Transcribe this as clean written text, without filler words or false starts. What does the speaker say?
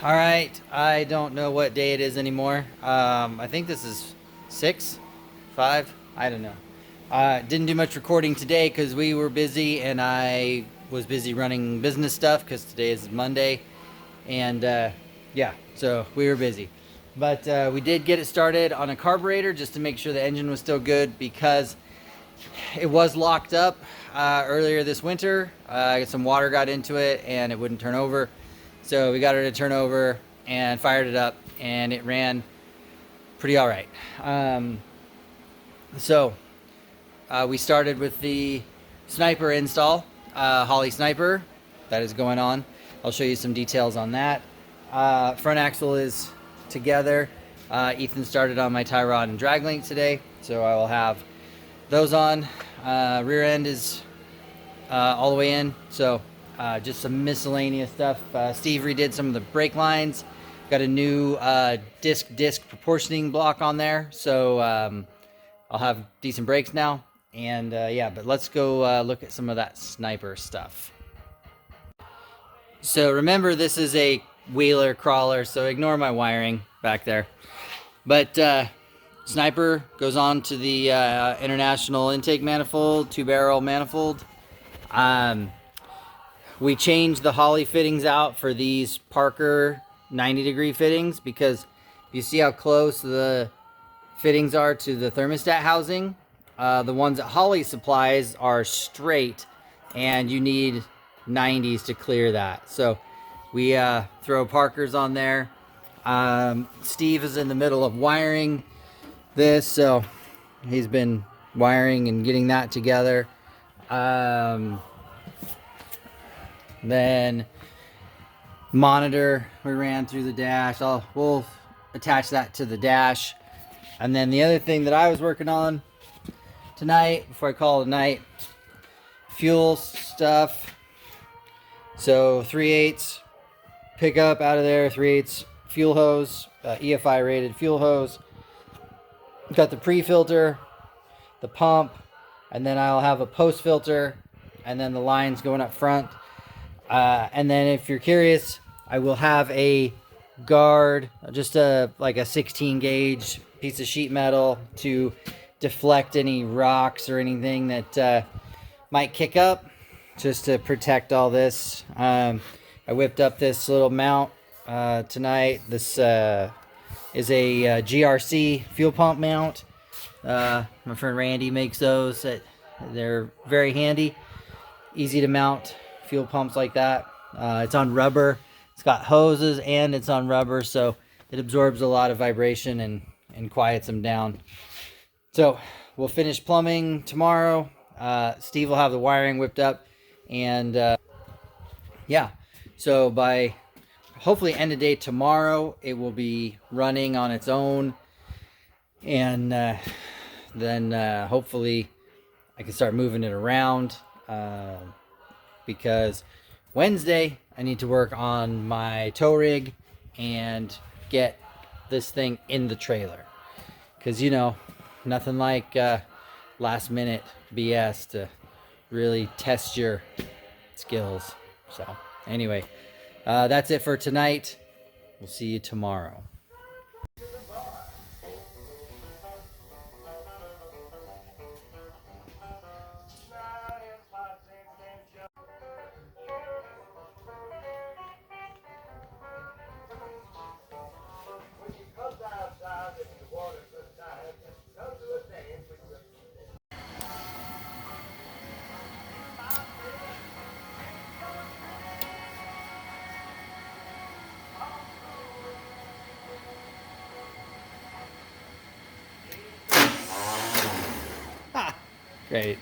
All right, I don't know what day it is anymore. I think this is 6, 5. I don't know. Didn't do much recording today because we were busy, and I was busy running business stuff because today is Monday, and yeah, so we were busy. But we did get it started on a carburetor just to make sure the engine was still good because it was locked up earlier this winter. Some water got into it and it wouldn't turn over. So we got it to turn over and fired it up, and it ran pretty all right. So we started with the Sniper install, Holley Sniper, that is going on. I'll show you some details on that. Front axle is together. Ethan started on my tie rod and drag link today, so I will have those on. Rear end is all the way in, so just some miscellaneous stuff. Steve redid some of the brake lines. Got a new disc proportioning block on there, so I'll have decent brakes now. And yeah, but let's go look at some of that Sniper stuff. So remember, this is a wheeler crawler, so ignore my wiring back there. But Sniper goes on to the international intake manifold, 2-barrel manifold. We changed the Holley fittings out for these Parker 90-degree fittings because you see how close the fittings are to the thermostat housing. The ones that Holley supplies are straight, and you need 90s to clear that. So we throw Parkers on there. Steve is in the middle of wiring this, so he's been wiring and getting that together. Then monitor we ran through the dash. We'll attach that to the dash. And then the other thing that I was working on tonight, before I call it a night, fuel stuff. So 3/8 pickup out of there, 3/8 fuel hose, EFI rated fuel hose. Got the pre-filter, the pump, and then I'll have a post filter, and then the lines going up front. And then if you're curious, I will have a guard, just like a 16 gauge piece of sheet metal to deflect any rocks or anything that might kick up, just to protect all this. I whipped up this little mount tonight. This is a GRC fuel pump mount. My friend Randy makes those. They're very handy, easy to mount fuel pumps like that. It's on rubber. It's got hoses and it's on rubber, so it absorbs a lot of vibration and quiets them down. So we'll finish plumbing tomorrow. Steve will have the wiring whipped up, and yeah, so by hopefully end of day tomorrow, it will be running on its own, and then hopefully I can start moving it around. Because Wednesday I need to work on my tow rig and get this thing in the trailer, because nothing like last minute BS to really test your skills. So anyway, that's it for tonight. We'll see you tomorrow. Great.